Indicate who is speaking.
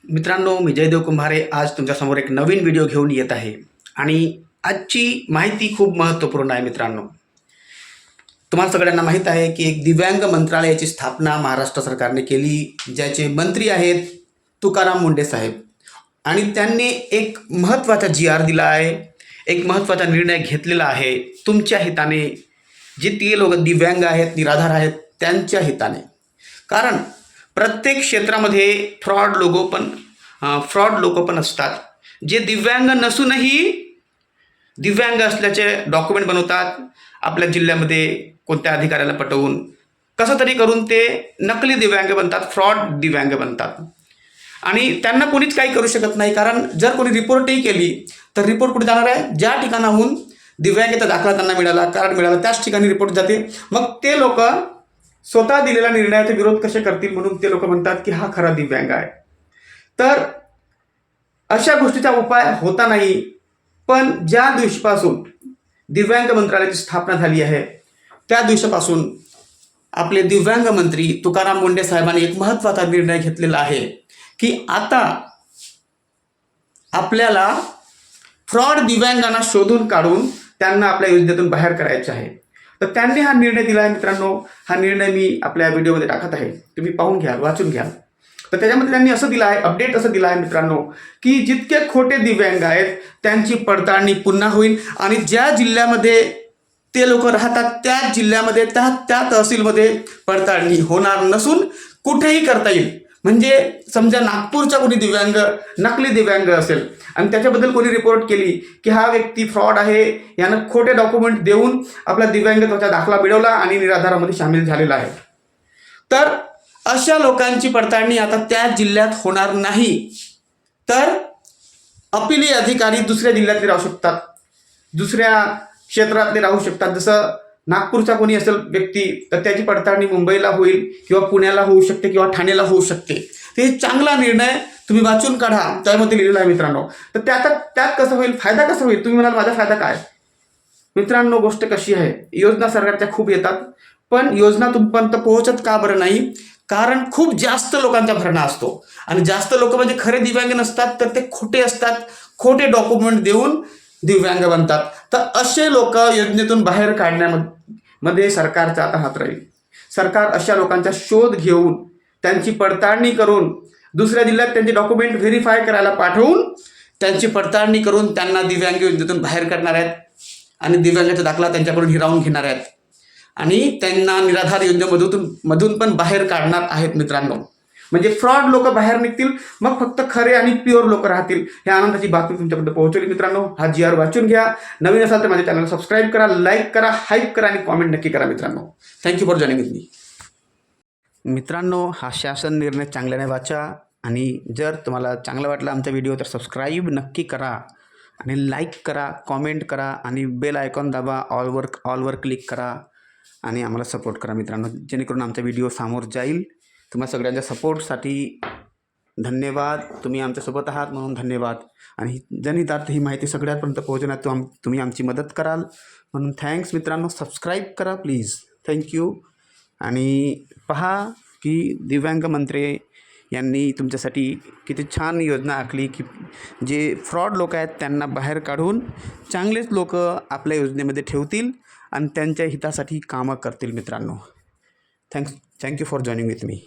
Speaker 1: मित्रांनो, मी जयदेव कुंभारे आज तुमच्यासमोर एक नवीन व्हिडिओ घेऊन येत आहे आणि आजची माहिती खूप महत्त्वपूर्ण आहे. मित्रांनो, तुम्हाला सगळ्यांना माहीत आहे की एक दिव्यांग मंत्रालयाची स्थापना महाराष्ट्र सरकारने केली, ज्याचे मंत्री आहेत तुकाराम मुंढे साहेब. आणि त्यांनी एक महत्त्वाचा GR दिला आहे, एक महत्त्वाचा निर्णय घेतलेला आहे तुमच्या हिताने, जितके लोक दिव्यांग आहेत, निराधार आहेत त्यांच्या हिताने. कारण प्रत्येक क्षेत्रामध्ये फ्रॉड लोक पण असतात, जे दिव्यांग नसूनही दिव्यांग असल्याचे डॉक्युमेंट बनवतात. आपल्या जिल्ह्यामध्ये कोणत्या अधिकाऱ्याला पटवून कसं तरी करून ते नकली दिव्यांग बनतात, फ्रॉड दिव्यांग बनतात आणि त्यांना कोणीच काही करू शकत नाही. कारण जर कोणी रिपोर्टही केली तर रिपोर्ट कुठे जाणार आहे? ज्या ठिकाणाहून दिव्यांगचा दाखला त्यांना मिळाला, कार्ड मिळालं, त्याच ठिकाणी रिपोर्ट जाते. मग ते लोक स्वतः दिलेल्या निर्णयाचा विरोध कसे करतील, म्हणून ते लोक म्हणतात की हा खरा दिव्यांग आहे. तर अशा गोष्टीचा उपाय होता नाही. पण ज्या दिवशीपासून दिव्यांग मंत्रालयाची स्थापना झाली आहे त्या दिवसापासून आपले दिव्यांग मंत्री तुकाराम मुंढे साहेबांनी एक महत्त्वाचा निर्णय घेतलेला आहे की आता आपल्याला फ्रॉड दिव्यांगांना शोधून काढून त्यांना आपल्या योजनेतून बाहेर करायचे आहे. तर त्यांनी हा निर्णय दिला आहे. मित्रांनो, हा निर्णय मी आपल्या व्हिडिओमध्ये टाकत आहे, तुम्ही पाहून घ्या, वाचून घ्या. तर त्याच्यामध्ये त्यांनी असं दिलं आहे, अपडेट असं दिलं आहे मित्रांनो, की जितके खोटे दिव्यांग आहेत त्यांची पडताळणी पुन्हा होईल आणि ज्या जिल्ह्यामध्ये ते लोक राहतात त्या जिल्ह्यामध्ये त्या तहसीलमध्ये पडताळणी होणार नसून कुठेही करता येईल. म्हणजे समजा नागपूरचा कोणी दिव्यांग नकली दिव्यांग असेल आणि त्याच्याबद्दल कोणी रिपोर्ट केली की हा व्यक्ती फ्रॉड आहे, यानं खोटे डॉक्युमेंट देऊन आपला दिव्यांगत्वाचा दाखला मिळवला आणि निराधारामध्ये सामील झालेला आहे, तर अशा लोकांची पडताळणी आता त्या जिल्ह्यात होणार नाही. तर अपिली अधिकारी दुसऱ्या जिल्ह्यातले राहू शकतात, दुसऱ्या क्षेत्रातले राहू शकतात. जसं नागपूरचा कोणी असेल व्यक्ती तर त्याची पडताळणी मुंबईला होईल किंवा पुण्याला होऊ शकते किंवा ठाण्याला होऊ शकते. ते चांगला निर्णय तुम्ही वाचून काढा, त्यामध्ये लिहिलेला आहे मित्रांनो. तर त्यात कसं होईल, फायदा कसा होईल? तुम्ही म्हणाल माझा फायदा काय? मित्रांनो, गोष्ट कशी आहे, योजना सरकारच्या खूप येतात पण योजना तुमपर्यंत पोहोचत का बरं नाही? कारण खूप जास्त लोकांचा भरणा असतो आणि जास्त लोक म्हणजे खरे दिव्यांग नसतात, तर ते खोटे असतात, खोटे डॉक्युमेंट देऊन दिव्यांग बनतात. तर असे लोक योजनेतून बाहेर काढण्यामध्ये सरकारचा आता हात राहील. सरकार अशा लोकांचा शोध घेऊन त्यांची पडताळणी करून दुसऱ्या जिल्ह्यात त्यांचे डॉक्युमेंट व्हेरीफाय करायला पाठवून त्यांची पडताळणी करून त्यांना दिव्यांग योजनेतून बाहेर काढणार आहेत आणि दिव्यांगाचा दाखला त्यांच्याकडून हिरावून घेणार आहेत आणि त्यांना निराधार योजनेमधून पण बाहेर काढणार आहेत मित्रांनो. म्हणजे फ्रॉड लोक बाहेर निघतील, मग फक्त खरे आणि प्युअर लोक राहतील. ह्या आनंदाची बातमी तुमच्यापर्यंत पोहोचवली मित्रांनो. हा GR वाचून घ्या. नवीन असाल तर माझ्या चॅनलला सबस्क्राईब करा, लाईक करा, हाईप करा आणि कॉमेंट नक्की करा मित्रांनो. Thank you for joining with me. मित्रांनो, हा शासन निर्णय चांगल्याने वाचा आणि जर तुम्हाला चांगला वाटला आमचा व्हिडिओ तर सबस्क्राईब नक्की करा आणि लाईक करा, कॉमेंट करा आणि बेल आयकॉन दाबा, ऑलवर क्लिक करा आणि आम्हाला सपोर्ट करा मित्रांनो, जेणेकरून आमचा व्हिडिओ समोर जाईल. तुम्हा सगळ्यांच्या सपोर्टसाठी धन्यवाद. तुम्ही आमच्यासोबत आहात म्हणून धन्यवाद. आणि जनहितार्थ ही माहिती सगळ्यांपर्यंत पोहोचवण्यात तुम्ही आमची मदत कराल म्हणून थँक्स मित्रांनो. सबस्क्राईब करा प्लीज. थँक्यू. आणि पहा की दिव्यांग मंत्री यांनी तुमच्यासाठी किती छान योजना आखली की जे फ्रॉड लोक आहेत त्यांना बाहेर काढून चांगलेच लोक आपल्या योजनेमध्ये ठेवतील आणि त्यांच्या हितासाठी कामं करतील मित्रांनो. Thank you for joining with me.